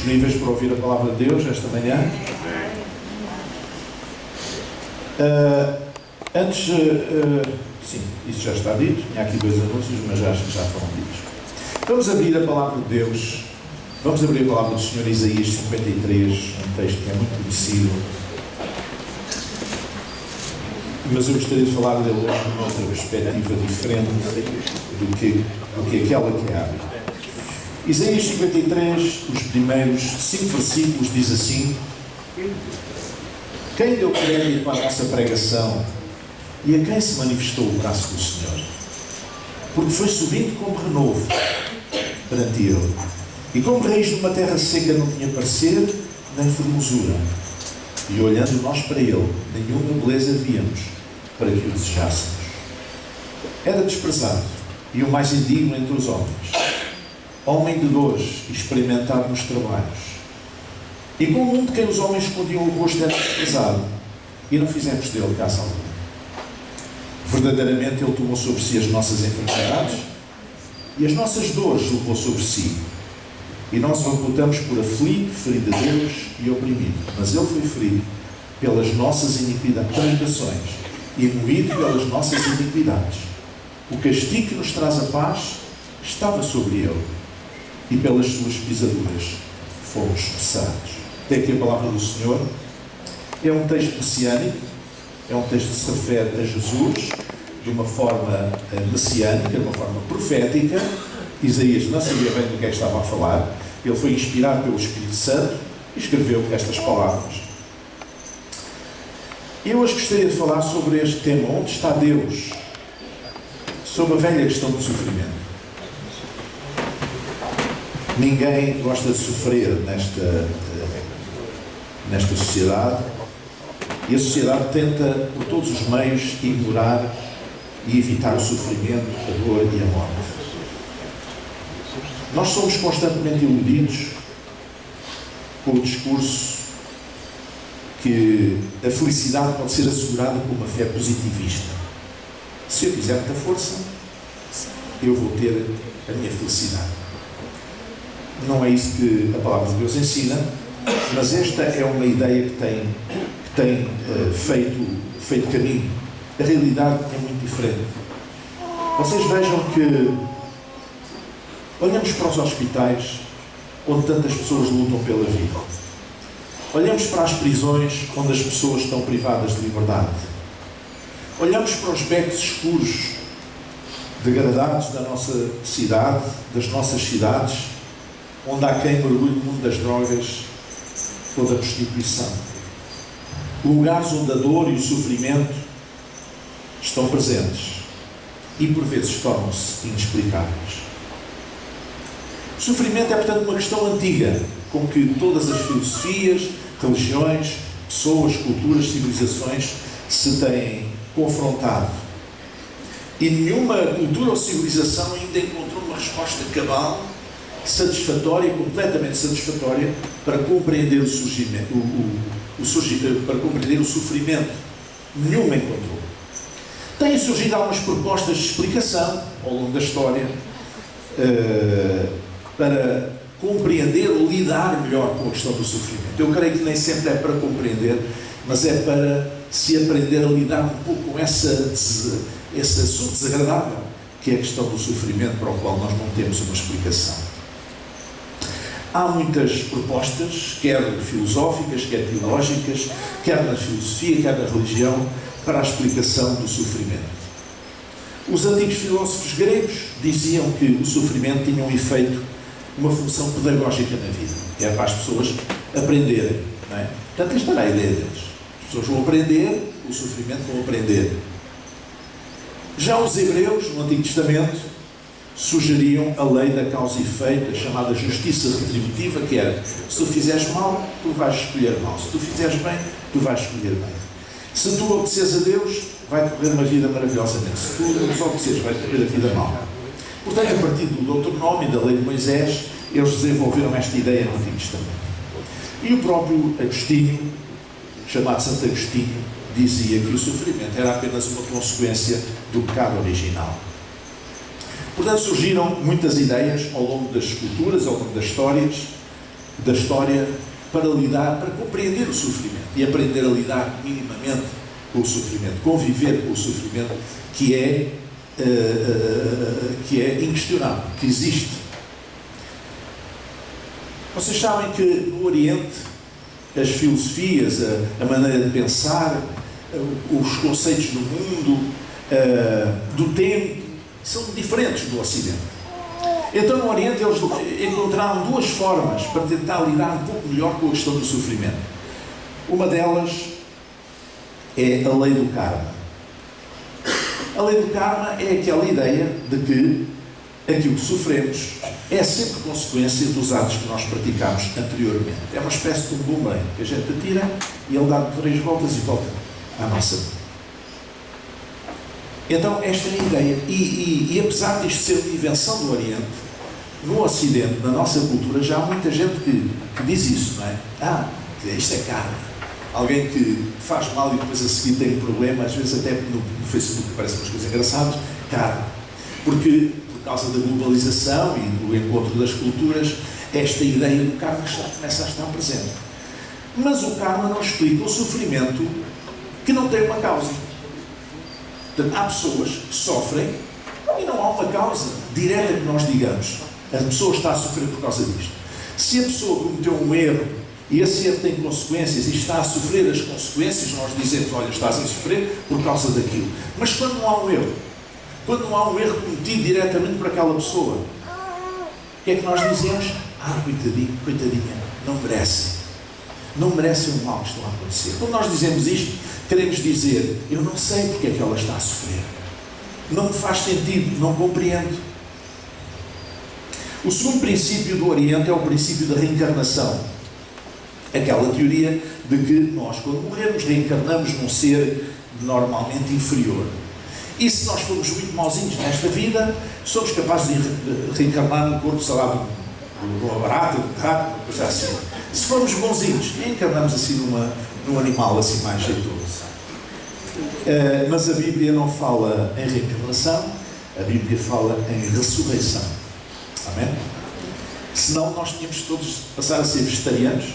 disponíveis para ouvir a palavra de Deus esta manhã? Sim, isso já está dito. Tinha aqui dois anúncios, mas acho que já foram ditos. Vamos abrir a palavra de Deus. Vamos abrir a palavra do Senhor, Isaías 53, um texto que é muito conhecido. Mas eu gostaria de falar dele numa outra perspectiva diferente do que aquela que é hábito. Isaías 53, os primeiros 5 versículos, diz assim: quem deu crédito para a nossa pregação e a quem se manifestou o braço do Senhor? Porque foi subindo como renovo perante Ele, e como raiz de uma terra seca não tinha parecer nem formosura, e olhando nós para Ele, nenhuma beleza víamos para que o desejássemos. Era desprezado e o mais indigno entre os homens, homem de dores, experimentado nos trabalhos, e com um de quem os homens escondiam o rosto era desprezado, e não fizemos dele caça alguma. Verdadeiramente Ele tomou sobre si as nossas enfermidades e as nossas dores levou sobre si, e nós o reputamos por aflito, ferido a Deus e oprimido. Mas Ele foi ferido pelas nossas transgressões e moído pelas nossas iniquidades. O castigo que nos traz a paz estava sobre Ele, e pelas suas pisaduras fomos sarados. Tem aqui a palavra do Senhor. É um texto messiânico, é um texto que se refere a Jesus de uma forma messiânica, de uma forma profética. Isaías não sabia bem do que é que estava a falar. Ele foi inspirado pelo Espírito Santo e escreveu estas palavras. Eu hoje gostaria de falar sobre este tema: onde está Deus? Sobre a velha questão do sofrimento. Ninguém gosta de sofrer nesta sociedade, e a sociedade tenta, por todos os meios, ignorar e evitar o sofrimento, a dor e a morte. Nós somos constantemente iludidos com o discurso que a felicidade pode ser assegurada por uma fé positivista. Se eu fizer muita força, eu vou ter a minha felicidade. Não é isso que a palavra de Deus ensina, mas esta é uma ideia que tem feito caminho. A realidade é muito diferente. Vocês vejam que olhamos para os hospitais onde tantas pessoas lutam pela vida. Olhamos para as prisões onde as pessoas estão privadas de liberdade. Olhamos para os becos escuros, degradados da nossa cidade, das nossas cidades, onde há quem mergulhe no mundo das drogas ou da prostituição. Lugares onde a dor e o sofrimento estão presentes e por vezes tornam-se inexplicáveis. O sofrimento é, portanto, uma questão antiga, com que todas as filosofias, religiões, pessoas, culturas, civilizações se têm confrontado. E nenhuma cultura ou civilização ainda encontrou uma resposta cabal, satisfatória, completamente satisfatória, para compreender o surgimento, para compreender o sofrimento. Nenhuma encontrou. Têm surgido algumas propostas de explicação ao longo da história para compreender ou lidar melhor com a questão do sofrimento. Eu creio que nem sempre é para compreender, mas é para se aprender a lidar um pouco com esse assunto desagradável, que é a questão do sofrimento, para o qual nós não temos uma explicação. Há muitas propostas, quer filosóficas, quer teológicas, quer na filosofia, quer na religião, para a explicação do sofrimento. Os antigos filósofos gregos diziam que o sofrimento tinha um efeito, uma função pedagógica na vida, que é para as pessoas aprenderem, não é? Portanto, esta era a ideia deles. As pessoas vão aprender, o sofrimento vão aprender. Já os hebreus, no Antigo Testamento, sugeriam a lei da causa e efeito, a chamada justiça retributiva, que era: se tu fizeres mal, tu vais escolher mal; se tu fizeres bem, tu vais escolher bem. Se tu obedeceres a Deus, vai correr uma vida maravilhosamente. Se tu desobedeceres, vai correr a vida mal. Portanto, a partir do Deuteronômio, da lei de Moisés, eles desenvolveram esta ideia no Antigo Testamento. E o próprio Agostinho, chamado Santo Agostinho, dizia que o sofrimento era apenas uma consequência do pecado original. Portanto, surgiram muitas ideias ao longo das culturas, ao longo das histórias, da história para lidar, para compreender o sofrimento e aprender a lidar minimamente com o sofrimento, conviver com o sofrimento que é inquestionável, que existe. Vocês sabem que no Oriente as filosofias, a maneira de pensar, os conceitos do mundo, do tempo, são diferentes do Ocidente. Então no Oriente eles encontraram duas formas para tentar lidar um pouco melhor com a questão do sofrimento. Uma delas é a lei do karma. A lei do karma é aquela ideia de que aquilo que sofremos é sempre consequência dos atos que nós praticámos anteriormente. É uma espécie de um boomerang que a gente atira e ele dá 3 voltas e volta à nossa vida. Então esta é a ideia. E apesar disto ser uma invenção do Oriente, no Ocidente, na nossa cultura, já há muita gente que diz isso, não é? Isto é karma. Alguém que faz mal e depois a seguir tem um problema, às vezes até no Facebook aparecem umas coisas engraçadas, karma. Porque, por causa da globalização e do encontro das culturas, esta ideia do karma começa a estar presente. Mas o karma não explica o sofrimento que não tem uma causa. Portanto, há pessoas que sofrem e não há uma causa direta que nós digamos. A pessoa está a sofrer por causa disto. Se a pessoa cometeu um erro e esse erro tem consequências e está a sofrer as consequências, nós dizemos, olha, estás a sofrer por causa daquilo. Mas quando não há um erro, quando não há um erro cometido diretamente por aquela pessoa, o que é que nós dizemos? Coitadinho, coitadinha, não merecem. Não merecem o mal que estão a acontecer. Quando nós dizemos isto, queremos dizer, eu não sei porque é que ela está a sofrer. Não me faz sentido, não compreendo. O segundo princípio do Oriente é o princípio da reencarnação. Aquela teoria de que nós, quando morrermos, reencarnamos num ser normalmente inferior. E se nós formos muito mauzinhos nesta vida, somos capazes de reencarnar num corpo, sei lá, de uma barata, de um rato, uma coisa assim. Se formos bonzinhos, reencarnamos assim num animal assim mais jeitoso. Mas a Bíblia não fala em reencarnação, a Bíblia fala em ressurreição. Amém? Senão nós tínhamos todos passar a ser vegetarianos,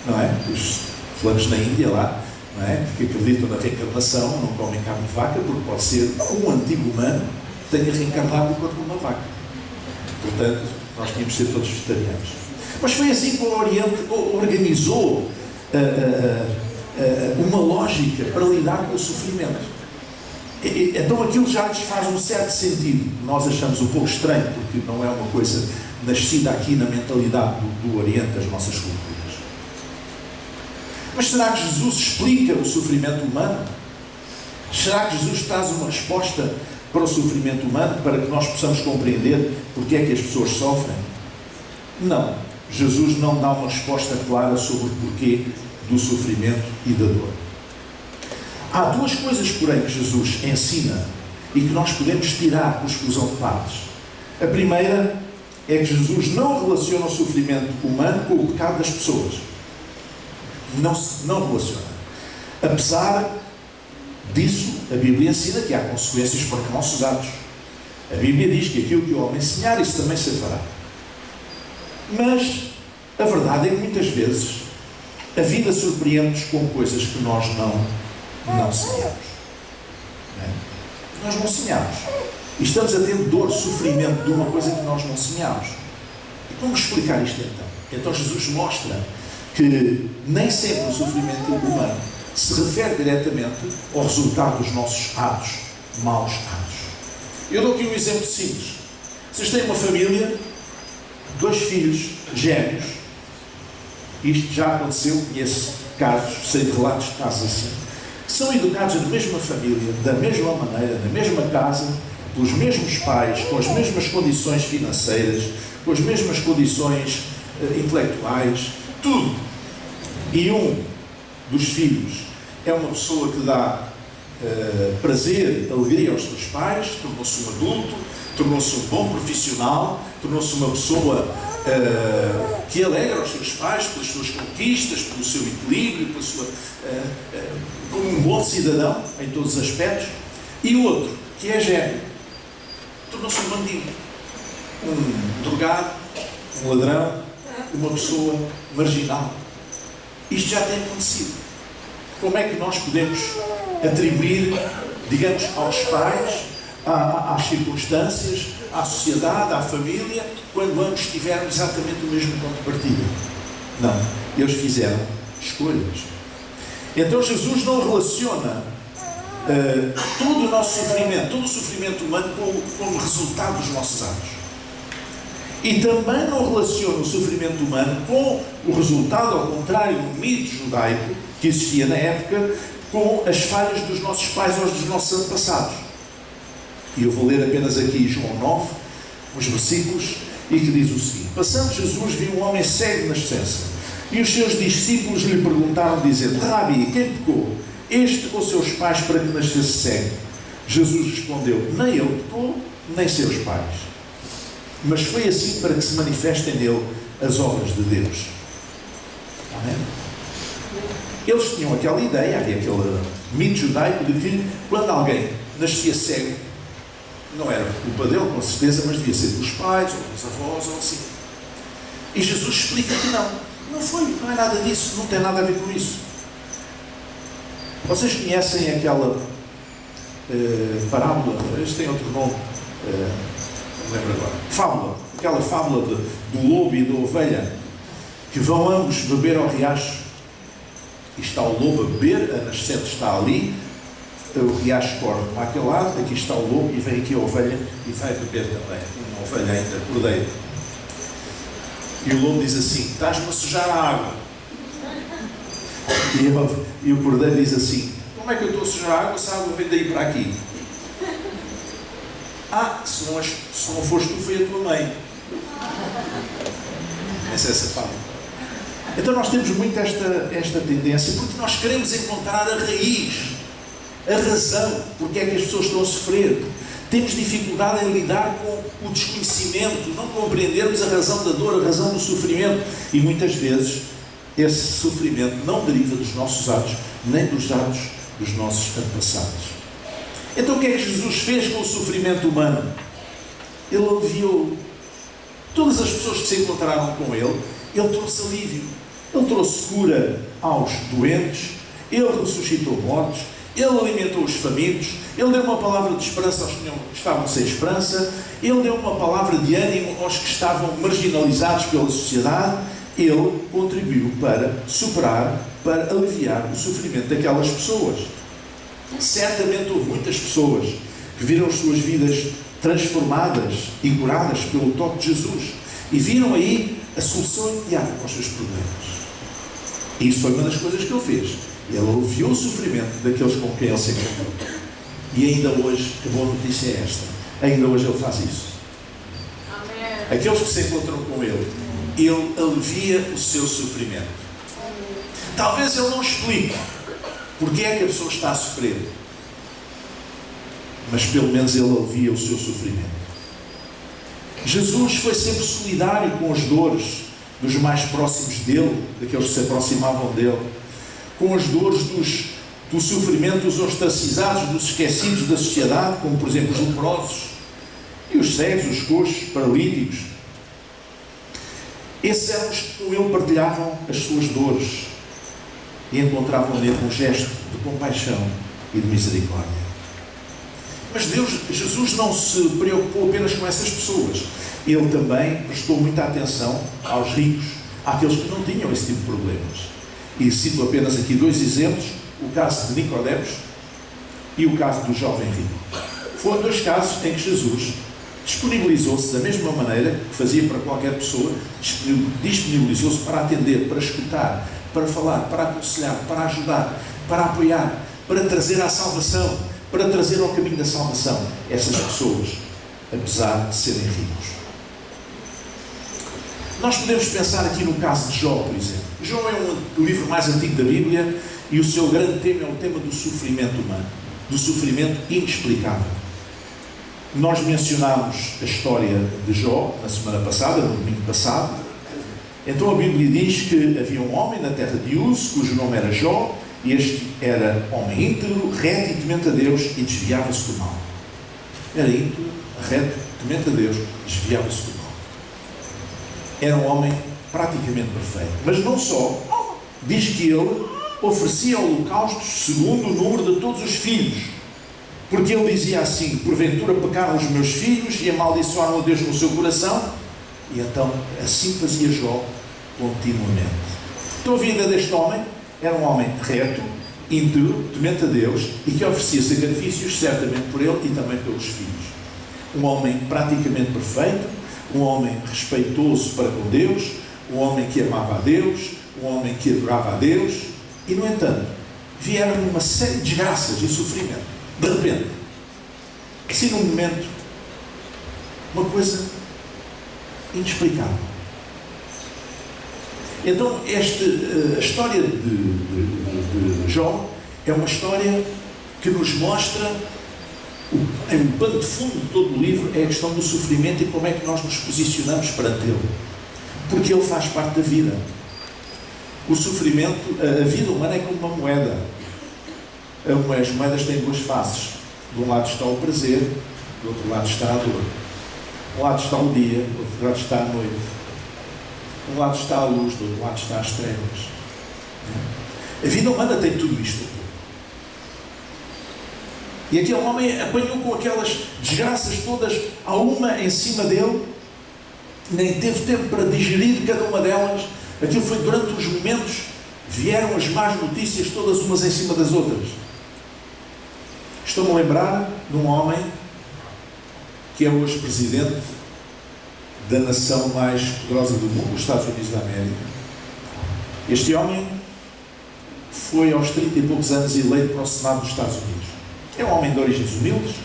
não é? Os fulanos na Índia lá, não é? Que acreditam na reencarnação, não comem carne de vaca, porque pode ser um antigo humano que tenha reencarnado enquanto uma vaca. Portanto, nós tínhamos de ser todos vegetarianos. Mas foi assim que o Oriente organizou uma lógica para lidar com o sofrimento. Então aquilo já lhes faz um certo sentido. Nós achamos um pouco estranho, porque não é uma coisa nascida aqui na mentalidade do Oriente, das nossas culturas. Mas será que Jesus explica o sofrimento humano? Será que Jesus traz uma resposta para o sofrimento humano, para que nós possamos compreender porque é que as pessoas sofrem? Não. Jesus não dá uma resposta clara sobre o porquê do sofrimento e da dor. Há duas coisas, porém, que Jesus ensina e que nós podemos tirar por exclusão de partes. A primeira é que Jesus não relaciona o sofrimento humano com o pecado das pessoas. Não relaciona. Apesar disso, a Bíblia ensina que há consequências para os nossos atos. A Bíblia diz que aquilo que o homem semear, isso também se fará. Mas a verdade é que muitas vezes a vida surpreende-nos com coisas que nós não semeamos. Nós não semeamos. E estamos a ter dor, sofrimento de uma coisa que nós não semeamos. E como explicar isto então? Então Jesus mostra que nem sempre o sofrimento humano se refere diretamente ao resultado dos nossos atos, maus atos. Eu dou aqui um exemplo simples. Vocês têm uma família, 2 filhos gêmeos. Isto já aconteceu, conheço casos, sei de relatos de casos assim. São educados na mesma família, da mesma maneira, na mesma casa, pelos mesmos pais, com as mesmas condições financeiras, com as mesmas condições intelectuais, tudo. E um dos filhos é uma pessoa que dá prazer, alegria aos seus pais, tornou-se um adulto, tornou-se um bom profissional, tornou-se uma pessoa que alegra aos seus pais pelas suas conquistas, pelo seu equilíbrio, como um bom cidadão em todos os aspectos. E o outro, que é gêmeo, tornou-se um bandido, um drogado, um ladrão, uma pessoa marginal. Isto já tem acontecido. Como é que nós podemos atribuir, digamos, aos pais, às circunstâncias, à sociedade, à família, quando ambos tiveram exatamente o mesmo ponto de partida? Não. Eles fizeram escolhas. Então Jesus não relaciona todo o nosso sofrimento, todo o sofrimento humano como resultado dos nossos atos. E também não relaciona o sofrimento humano com o resultado, ao contrário, do mito judaico que existia na época, com as falhas dos nossos pais ou dos nossos antepassados. E eu vou ler apenas aqui João 9, uns versículos, e que diz o seguinte: passando Jesus viu um homem cego de nascença, e os seus discípulos lhe perguntaram, dizendo: Rabi, quem pecou, este ou seus pais, para que nascesse cego? Jesus respondeu: nem ele pecou, nem seus pais, mas foi assim para que se manifestem nele as obras de Deus. Amém? Eles tinham aquela ideia, havia aquele mito judaico de que quando alguém nascia cego, não era culpa dele, com certeza, mas devia ser dos pais, ou dos avós, ou assim. E Jesus explica que não foi, não é nada disso, não tem nada a ver com isso. Vocês conhecem aquela parábola, este tem outro nome, não me lembro agora, fábula, aquela fábula do lobo e da ovelha, que vão ambos beber ao riacho, e está o lobo a beber, a nascente está ali, o riacho corre para aquele lado, aqui está o lobo, e vem aqui a ovelha e vai beber também, uma ovelha ainda cordeira. E o lobo diz assim: estás-me a sujar a água. E o cordeiro diz assim: como é que eu estou a sujar a água se a água vem daí para aqui? Se não foste tu, foi a tua mãe. Essa é essa fala. Então nós temos muito esta tendência, porque nós queremos encontrar a raiz, a razão, porque é que as pessoas estão a sofrer. Temos dificuldade em lidar com o desconhecimento, não compreendermos a razão da dor, a razão do sofrimento, e muitas vezes esse sofrimento não deriva dos nossos atos, nem dos atos dos nossos antepassados. Então o que é que Jesus fez com o sofrimento humano? Ele aliviou todas as pessoas que se encontraram com ele. Ele trouxe alívio, ele trouxe cura aos doentes, ele ressuscitou mortos, ele alimentou os famintos, ele deu uma palavra de esperança aos que estavam sem esperança, ele deu uma palavra de ânimo aos que estavam marginalizados pela sociedade. Ele contribuiu para superar, para aliviar o sofrimento daquelas pessoas. Certamente houve muitas pessoas que viram as suas vidas transformadas e curadas pelo toque de Jesus e viram aí a solução imediata para os seus problemas. E isso foi uma das coisas que ele fez. Ele aliviou o sofrimento daqueles com quem ele se encontrou. E ainda hoje, a boa notícia é esta: ainda hoje ele faz isso. Amém. Aqueles que se encontram com ele alivia o seu sofrimento. Talvez ele não explique porque é que a pessoa está a sofrer, mas pelo menos ele alivia o seu sofrimento. Jesus foi sempre solidário com as dores dos mais próximos dele, daqueles que se aproximavam dele, com as dores do sofrimento dos ostracizados, dos esquecidos da sociedade, como por exemplo os leprosos, e os cegos, os coxos, paralíticos. Esses eram os que com ele partilhavam as suas dores e encontravam nele um gesto de compaixão e de misericórdia. Mas Jesus não se preocupou apenas com essas pessoas. Ele também prestou muita atenção aos ricos, àqueles que não tinham esse tipo de problemas. E cito apenas aqui dois exemplos: o caso de Nicodemos e o caso do jovem rico. Foram dois casos em que Jesus disponibilizou-se da mesma maneira que fazia para qualquer pessoa, disponibilizou-se para atender, para escutar, para falar, para aconselhar, para ajudar, para apoiar, para trazer à salvação, para trazer ao caminho da salvação essas pessoas, apesar de serem ricos. Nós podemos pensar aqui no caso de Jó, por exemplo. Jó é o livro mais antigo da Bíblia e o seu grande tema é o tema do sofrimento humano, do sofrimento inexplicável. Nós mencionámos a história de Jó na semana passada, no domingo passado. Então a Bíblia diz que havia um homem na terra de Uz, cujo nome era Jó, e este era homem íntegro, reto e temente a Deus, e desviava-se do mal. Era íntegro, reto, temente a Deus, desviava-se do mal. Era um homem praticamente perfeito. Mas não só, diz que ele oferecia holocaustos segundo o número de todos os filhos. Porque ele dizia assim: porventura pecaram os meus filhos e amaldiçoaram a Deus no seu coração? E então assim fazia Jó continuamente. Então a vida deste homem era um homem reto, íntegro, temente a Deus e que oferecia sacrifícios certamente por ele e também pelos filhos. Um homem praticamente perfeito, um homem respeitoso para com Deus, um homem que amava a Deus, um homem que adorava a Deus. E no entanto, vieram uma série de desgraças e sofrimento. De repente, assim num momento, uma coisa inexplicável. Então, a história de Jó é uma história que nos mostra, o pano de fundo de todo o livro é a questão do sofrimento e como é que nós nos posicionamos perante ele. Porque ele faz parte da vida. O sofrimento, a vida humana é como uma moeda. As moedas têm duas faces. De um lado está o prazer, do outro lado está a dor. De um lado está o dia, do outro lado está a noite. De um lado está a luz, do outro lado está as trevas. A vida humana tem tudo isto. E aquele homem apanhou com aquelas desgraças todas, a uma em cima dele, nem teve tempo para digerir cada uma delas. Aquilo foi durante os momentos, vieram as más notícias todas umas em cima das outras. Estou-me a lembrar de um homem que é hoje presidente da nação mais poderosa do mundo, os Estados Unidos da América. Este homem foi aos 30 e poucos anos eleito para o Senado dos Estados Unidos. É um homem de origens humildes,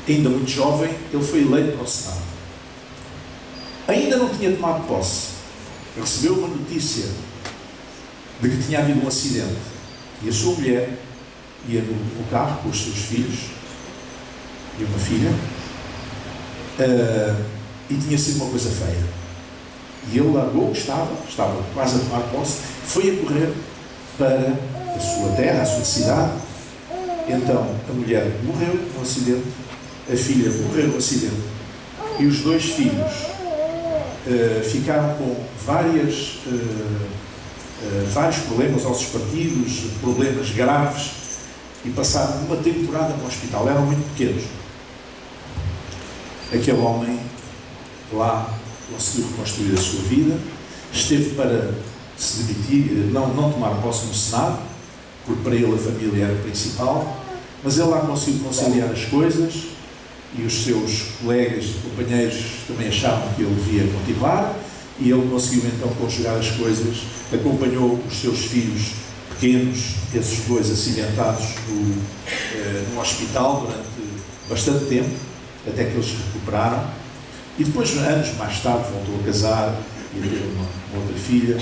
ainda muito jovem, ele foi eleito para o Senado. Ainda não tinha tomado posse. Recebeu uma notícia de que tinha havido um acidente e a sua mulher ia no carro com os seus filhos e uma filha, e tinha sido uma coisa feia. E ele largou o que estava quase a tomar posse, foi a correr para a sua terra, a sua cidade. Então a mulher morreu no acidente, a filha morreu no acidente e os dois filhos ficaram com vários problemas aos partidos, problemas graves, e passaram uma temporada no hospital. Eram muito pequenos. Aquele homem lá conseguiu reconstruir a sua vida, esteve para se demitir, não tomar posse no Senado, porque para ele a família era principal, mas ele lá conseguiu conciliar as coisas e os seus colegas e companheiros também achavam que ele devia continuar e ele conseguiu então conjugar as coisas, acompanhou os seus filhos pequenos, esses dois acidentados no hospital durante bastante tempo, até que eles se recuperaram, e depois, anos mais tarde, voltou a casar e a ter uma outra filha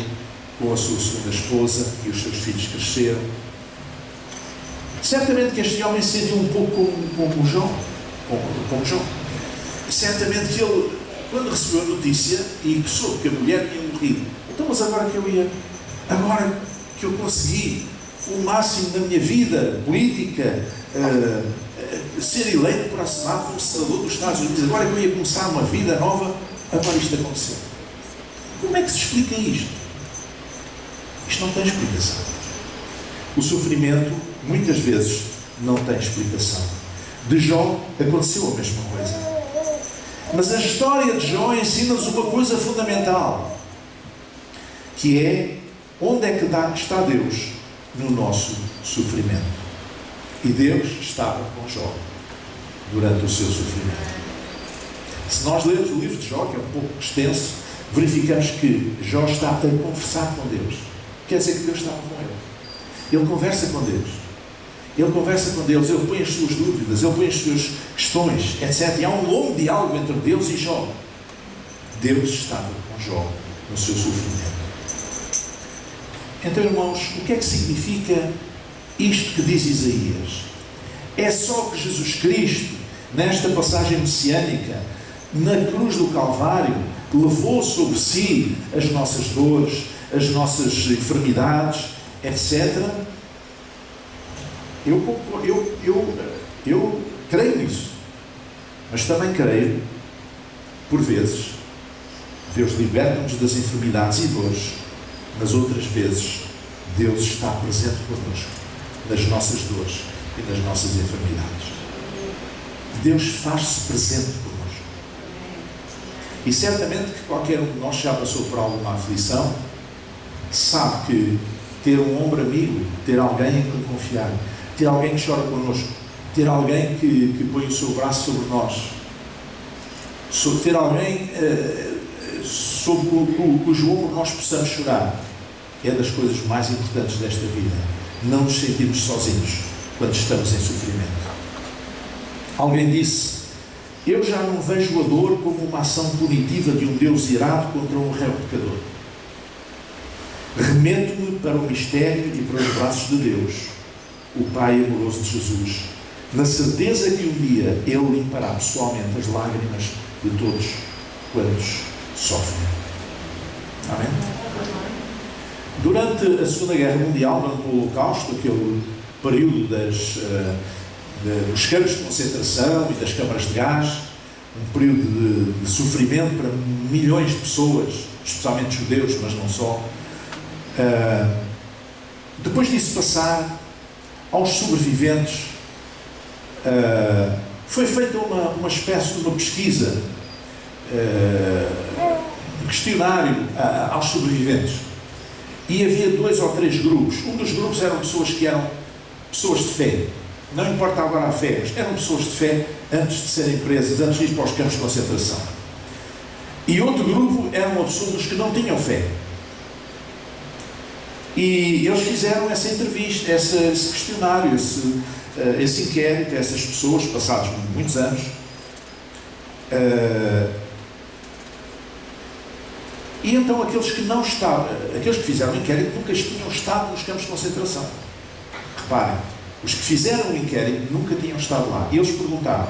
com a sua segunda esposa, e os seus filhos cresceram. Certamente que este homem seria um pouco como Jó. Certamente que ele, quando recebeu a notícia e que soube que a mulher tinha morrido, então, mas agora que eu consegui o máximo da minha vida política, ser eleito para o Senado como senador dos Estados Unidos, agora que eu ia começar uma vida nova, agora isto aconteceu. Como é que se explica isto? Isto não tem explicação. O sofrimento, muitas vezes, não tem explicação. De Jó aconteceu a mesma coisa. Mas a história de Jó ensina-nos uma coisa fundamental, que é onde é que está Deus no nosso sofrimento. E Deus estava com Jó durante o seu sofrimento. Se nós lermos o livro de Jó, que é um pouco extenso, verificamos que Jó está a conversar com Deus. Quer dizer que Deus estava com ele. Ele conversa com Deus. Ele conversa com Deus, ele põe as suas dúvidas, ele põe as suas questões, etc. E há um longo diálogo entre Deus e Jó. Deus estava com Jó no seu sofrimento. Então, irmãos, o que é que significa isto que diz Isaías? É só que Jesus Cristo, nesta passagem messiânica, na cruz do Calvário, levou sobre si as nossas dores, as nossas enfermidades, etc. Eu creio nisso, mas também creio, por vezes, Deus liberta-nos das enfermidades e dores, mas outras vezes Deus está presente connosco nas nossas dores e nas nossas enfermidades. Deus faz-se presente connosco. E certamente que qualquer um de nós já passou por alguma aflição, sabe que ter um ombro amigo, ter alguém em quem confiar, ter alguém que chora connosco, ter alguém que põe o seu braço sobre nós, ter alguém sobre cujo ombro nós possamos chorar, é das coisas mais importantes desta vida. Não nos sentirmos sozinhos quando estamos em sofrimento. Alguém disse: eu já não vejo a dor como uma ação punitiva de um Deus irado contra um réu pecador. Remeto-me para o mistério e para os braços de Deus, o Pai amoroso de Jesus, na certeza que um dia Ele limpará pessoalmente as lágrimas de todos quantos sofrem. Amém? Durante a Segunda Guerra Mundial, durante o Holocausto, aquele período dos campos de concentração e das câmaras de gás, um período de sofrimento para milhões de pessoas, especialmente judeus, mas não só. Depois disso passar, aos sobreviventes, foi feita uma espécie de uma pesquisa, um questionário aos sobreviventes. E havia 2 ou 3 grupos. Um dos grupos eram pessoas que eram pessoas de fé. Não importa agora a fé, mas eram pessoas de fé antes de serem presas, antes de ir para os campos de concentração. E outro grupo eram pessoas que não tinham fé. E eles fizeram essa entrevista, esse questionário, esse inquérito a essas pessoas, passados muitos anos. E então aqueles que fizeram o inquérito nunca tinham estado nos campos de concentração. Reparem, os que fizeram o inquérito nunca tinham estado lá. E eles perguntaram: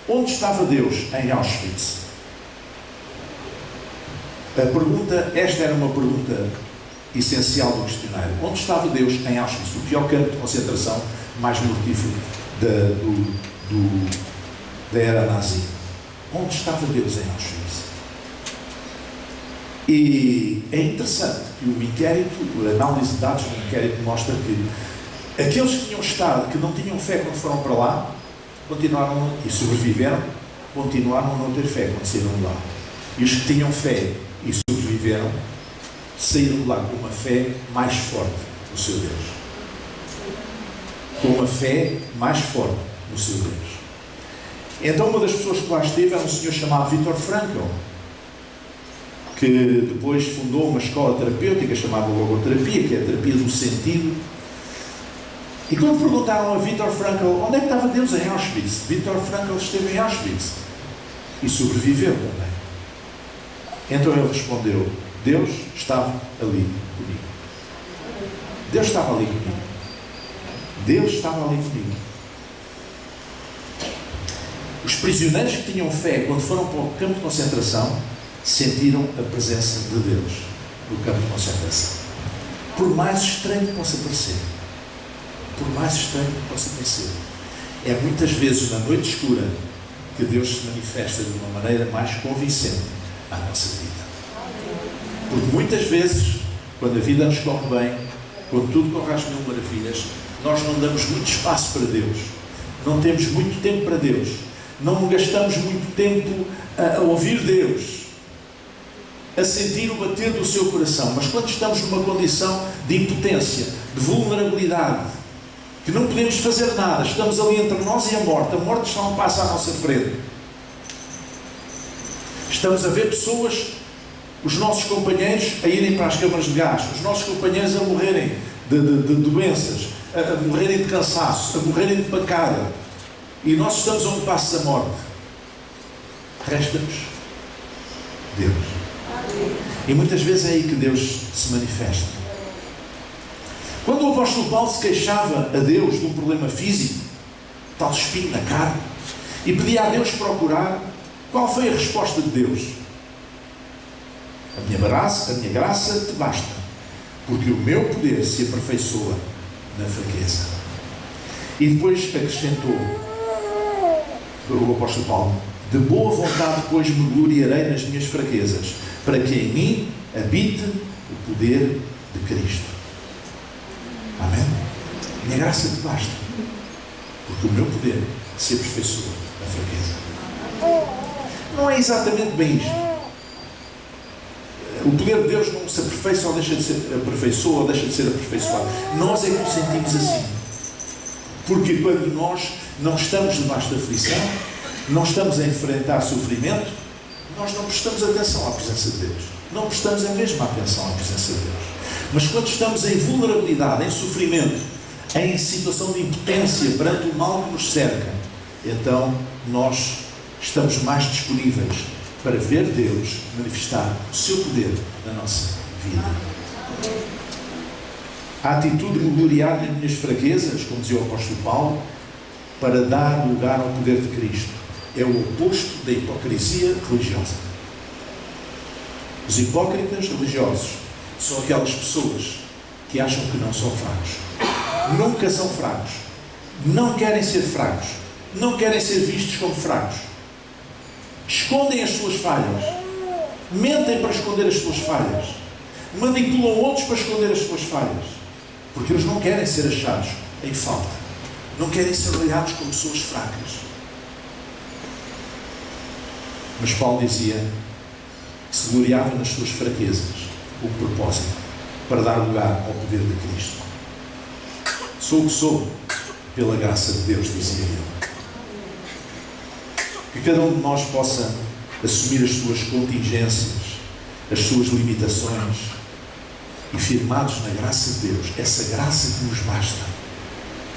onde estava Deus em Auschwitz? Esta era uma pergunta essencial do questionário. Onde estava Deus em Auschwitz, o pior campo de concentração mais mortífero da era nazi? Onde estava Deus em Auschwitz? E é interessante que o inquérito, a análise de dados do inquérito mostra que aqueles que tinham estado, que não tinham fé quando foram para lá, continuaram e sobreviveram, continuaram a não ter fé quando saíram de lá. E os que tinham fé e sobreviveram, saíram de lá com uma fé mais forte no seu Deus. Com uma fé mais forte no seu Deus. Então uma das pessoas que lá esteve era um senhor chamado Viktor Frankl, que depois fundou uma escola terapêutica chamada logoterapia, que é a terapia do sentido. E quando perguntaram a Viktor Frankl onde é que estava Deus em Auschwitz, Viktor Frankl esteve em Auschwitz e sobreviveu também. Então ele respondeu: Deus estava ali comigo. Deus estava ali comigo. Deus estava ali comigo. Os prisioneiros que tinham fé quando foram para o campo de concentração sentiram a presença de Deus no campo de concentração. Por mais estranho que possa parecer, por mais estranho que possa parecer, é muitas vezes na noite escura que Deus se manifesta de uma maneira mais convincente à nossa vida. Porque muitas vezes, quando a vida nos corre bem, quando tudo corre às mil maravilhas, nós não damos muito espaço para Deus, não temos muito tempo para Deus, não gastamos muito tempo a ouvir Deus, a sentir o bater do seu coração. Mas quando estamos numa condição de impotência, de vulnerabilidade, que não podemos fazer nada, estamos ali entre nós e a morte está a um passo à nossa frente, estamos a ver pessoas, os nossos companheiros a irem para as câmaras de gás, os nossos companheiros a morrerem de doenças, a morrerem de cansaço, a morrerem de pacada, e nós estamos a um passo da morte. Resta-nos Deus. E muitas vezes é aí que Deus se manifesta. Quando o apóstolo Paulo se queixava a Deus de um problema físico, tal espinho na carne, e pedia a Deus para o curar, qual foi a resposta de Deus? A minha graça te basta, porque o meu poder se aperfeiçoa na fraqueza. E depois acrescentou o apóstolo Paulo: de boa vontade, pois, me gloriarei nas minhas fraquezas, para que em mim habite o poder de Cristo. Amém? Minha graça te basta, porque o meu poder se aperfeiçoa na fraqueza. Não é exatamente bem isto. O poder de Deus não se aperfeiçoa ou deixa de ser aperfeiçoado, ou deixa de ser aperfeiçoado. Nós é que nos sentimos assim. Porque quando nós não estamos debaixo da aflição, não estamos a enfrentar sofrimento, nós não prestamos atenção à presença de Deus. Não prestamos a mesma atenção à presença de Deus. Mas quando estamos em vulnerabilidade, em sofrimento, em situação de impotência perante o mal que nos cerca, então nós estamos mais disponíveis para ver Deus manifestar o seu poder na nossa vida. A atitude de me gloriar nas minhas fraquezas, como dizia o apóstolo Paulo, para dar lugar ao poder de Cristo, é o oposto da hipocrisia religiosa. Os hipócritas religiosos são aquelas pessoas que acham que não são fracos. Nunca são fracos. Não querem ser fracos. Não querem ser vistos como fracos. Escondem as suas falhas. Mentem para esconder as suas falhas. Manipulam outros para esconder as suas falhas. Porque eles não querem ser achados em falta. Não querem ser olhados como pessoas fracas. Mas Paulo dizia que se gloriava nas suas fraquezas, o propósito, para dar lugar ao poder de Cristo. Sou o que sou, pela graça de Deus, dizia ele. Que cada um de nós possa assumir as suas contingências, as suas limitações, e firmados na graça de Deus, essa graça que nos basta,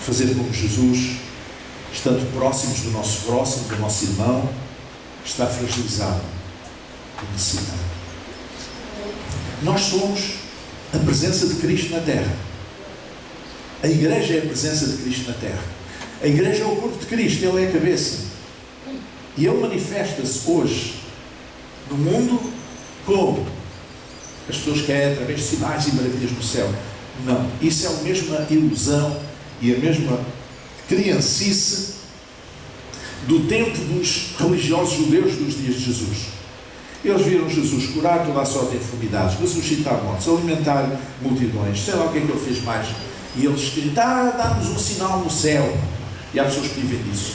fazer como Jesus, estando próximos do nosso próximo, do nosso irmão, está fragilizado e necessitado. Nós somos a presença de Cristo na terra. A igreja é a presença de Cristo na terra. A igreja é o corpo de Cristo, Ele é a cabeça. E Ele manifesta-se hoje no mundo como as pessoas querem através de sinais e maravilhas no céu. Não, isso é a mesma ilusão e a mesma criancice do tempo dos religiosos judeus dos dias de Jesus. Eles viram Jesus curar toda a sorte de enfermidades, ressuscitar mortos, alimentar multidões, sei lá o que é que Ele fez mais. E eles queriam, dá-nos um sinal no céu. E há pessoas que vivem disso.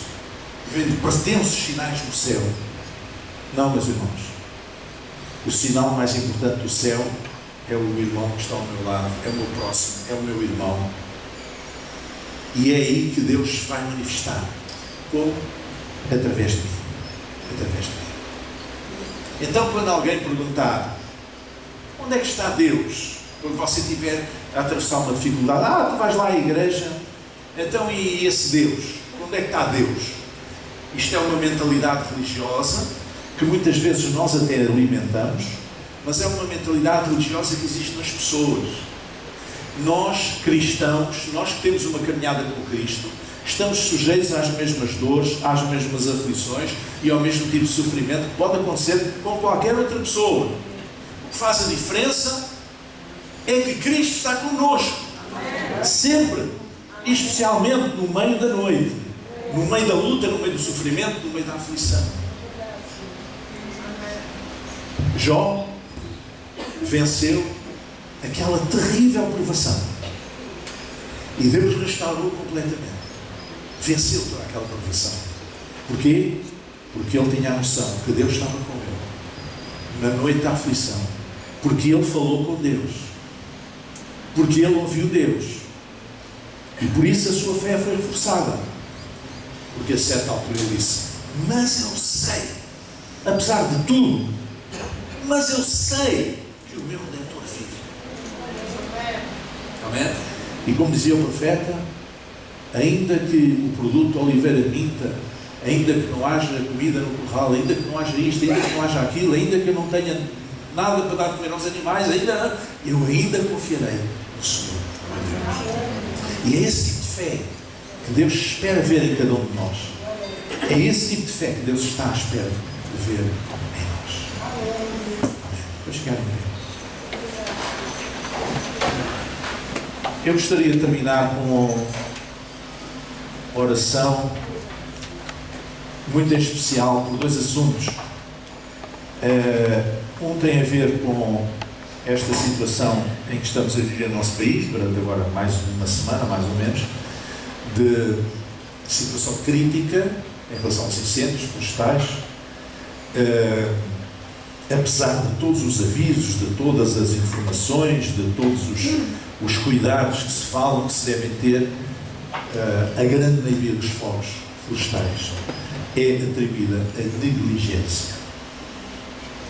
Vivem de pretensos sinais no céu. Não, meus irmãos. O sinal mais importante do céu é o irmão que está ao meu lado, é o meu próximo, é o meu irmão. E é aí que Deus vai manifestar. Como? Através de mim. Através de mim. Então, quando alguém perguntar onde é que está Deus? Quando você estiver a atravessar uma dificuldade, tu vais lá à igreja, então e esse Deus? Onde é que está Deus? Isto é uma mentalidade religiosa que muitas vezes nós até alimentamos, mas é uma mentalidade religiosa que existe nas pessoas. Nós, cristãos, nós que temos uma caminhada com Cristo, estamos sujeitos às mesmas dores, às mesmas aflições e ao mesmo tipo de sofrimento que pode acontecer com qualquer outra pessoa. O que faz a diferença é que Cristo está connosco, sempre, e especialmente no meio da noite, no meio da luta, no meio do sofrimento, no meio da aflição. Jó venceu aquela terrível provação e Deus restaurou completamente. Venceu toda aquela provação. Porquê? Porque ele tinha a noção que Deus estava com ele na noite da aflição, porque ele falou com Deus, porque ele ouviu Deus, e por isso a sua fé foi reforçada. Porque a certa altura ele disse: mas eu sei, apesar de tudo, mas eu sei que o meu Redentor vive. Amém? E como dizia o profeta, ainda que o produto oliveira minta, ainda que não haja comida no curral, ainda que não haja isto, ainda que não haja aquilo, ainda que eu não tenha nada para dar de comer aos animais, eu ainda confiarei no Senhor, meu Deus. E é esse tipo de fé que Deus espera ver em cada um de nós. É esse tipo de fé que Deus está à espera de ver em nós. Vou chegar em mim. Eu gostaria de terminar com uma oração muito especial por dois assuntos Um tem a ver com esta situação em que estamos a viver no nosso país, durante agora mais uma semana, mais ou menos, de situação crítica em relação aos incêndios florestais. Apesar de todos os avisos, de todas as informações, de todos os cuidados que se falam, que se devem ter, a grande maioria dos fogos florestais é atribuída a negligência.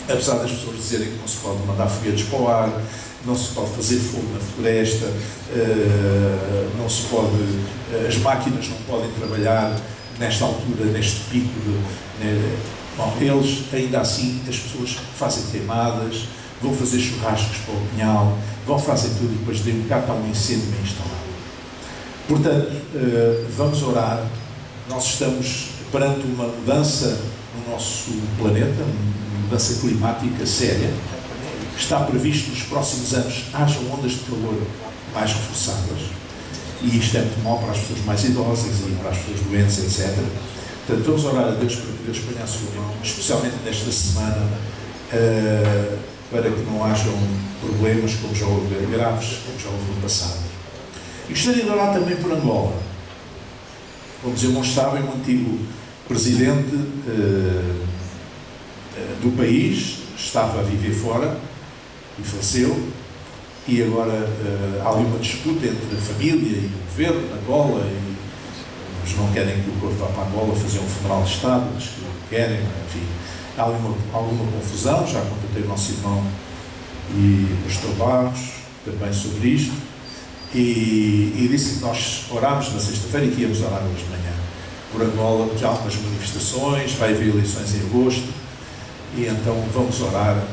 Apesar das pessoas dizerem que não se pode mandar foguetes para o ar, não se pode fazer fogo na floresta, não se pode, as máquinas não podem trabalhar nesta altura, neste pico bom, eles, ainda assim, as pessoas fazem queimadas, vão fazer churrascos para o pinhal, vão fazer tudo e depois de um bocado para um incêndio bem instalado. Portanto, vamos orar. Nós estamos perante uma mudança no nosso planeta, uma mudança climática séria. Está previsto nos próximos anos hajam ondas de calor mais reforçadas. E isto é muito mau para as pessoas mais idosas e para as pessoas doentes, etc. Portanto, vamos orar a Deus para que Deus ponha a sua mão, especialmente nesta semana, para que não hajam problemas como já houve, graves, como já houve no passado. E gostaria de orar também por Angola. Como os irmãos sabem, um antigo presidente do país estava a viver fora e faleceu, e agora há ali uma disputa entre a família e o governo de Angola, e eles não querem que o povo vá para Angola fazer um funeral de Estado, eles querem, enfim, há alguma confusão. Já contatei o nosso irmão e o pastor Barros também sobre isto, e disse que nós orámos na sexta-feira e que íamos orar hoje de manhã por Angola, porque há algumas manifestações, vai haver eleições em agosto, e então vamos orar.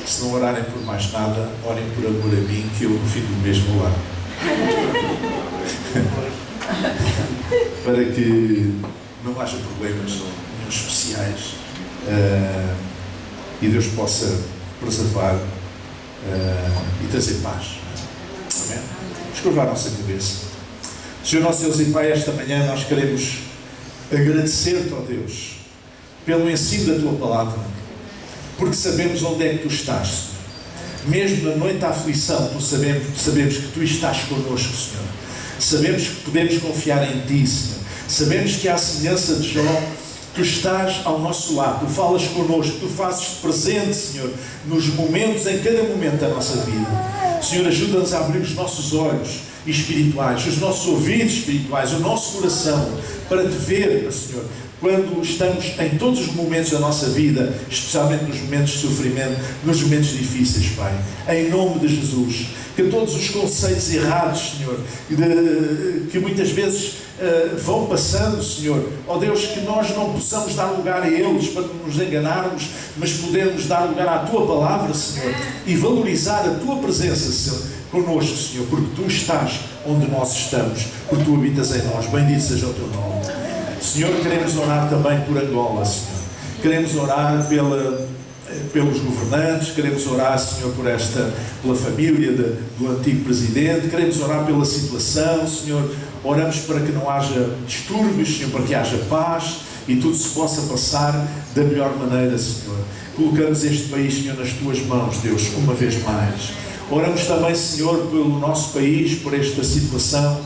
Se não orarem por mais nada, orem por amor a mim, que eu no fim do mês vou lá. Para que não haja problemas nenhum especiais, e Deus possa preservar e trazer paz. Amém? Vamos curvar a nossa cabeça. Senhor nosso Deus e Pai, esta manhã nós queremos agradecer-te, ó Deus, pelo ensino da Tua Palavra, porque sabemos onde é que Tu estás, Senhor. Mesmo na noite da aflição, sabemos que Tu estás connosco, Senhor. Sabemos que podemos confiar em Ti, Senhor. Sabemos que, à semelhança de Jó, Tu estás ao nosso lado, Tu falas connosco, Tu fazes-te presente, Senhor, nos momentos, em cada momento da nossa vida. Senhor, ajuda-nos a abrir os nossos olhos espirituais, os nossos ouvidos espirituais, o nosso coração, para Te ver, Senhor, quando estamos em todos os momentos da nossa vida, especialmente nos momentos de sofrimento, nos momentos difíceis, Pai. Em nome de Jesus, que todos os conceitos errados, Senhor, que muitas vezes vão passando, Senhor, ó Deus, que nós não possamos dar lugar a eles para nos enganarmos, mas podermos dar lugar à Tua Palavra, Senhor, e valorizar a Tua presença, Senhor, connosco, Senhor, porque Tu estás onde nós estamos, porque Tu habitas em nós. Bendito seja o Teu nome. Senhor, queremos orar também por Angola, Senhor. Queremos orar pelos governantes, queremos orar, Senhor, pela família do antigo presidente, queremos orar pela situação, Senhor. Oramos para que não haja distúrbios, Senhor, para que haja paz e tudo se possa passar da melhor maneira, Senhor. Colocamos este país, Senhor, nas Tuas mãos, Deus, uma vez mais. Oramos também, Senhor, pelo nosso país, por esta situação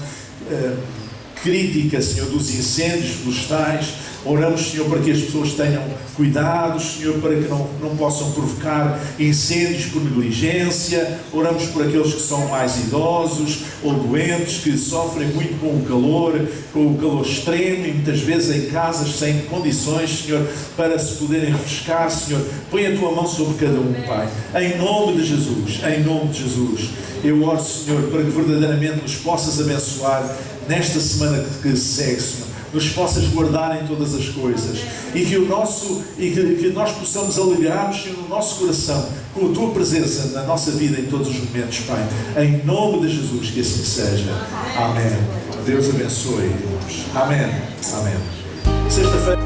crítica, Senhor, dos incêndios florestais. Oramos, Senhor, para que as pessoas tenham cuidados, Senhor, para que não possam provocar incêndios por negligência. Oramos por aqueles que são mais idosos ou doentes, que sofrem muito com o calor extremo, e muitas vezes em casas sem condições, Senhor, para se poderem refrescar, Senhor. Põe a Tua mão sobre cada um, Pai. Em nome de Jesus, em nome de Jesus. Eu oro, Senhor, para que verdadeiramente nos possas abençoar nesta semana que segue, Senhor. Nos possas guardar em todas as coisas, e que nós possamos alegrar-nos, Senhor, no nosso coração com a Tua presença na nossa vida em todos os momentos, Pai. Em nome de Jesus, que assim seja. Amém. Deus abençoe, irmãos. Amém. Amém. Sexta-feira.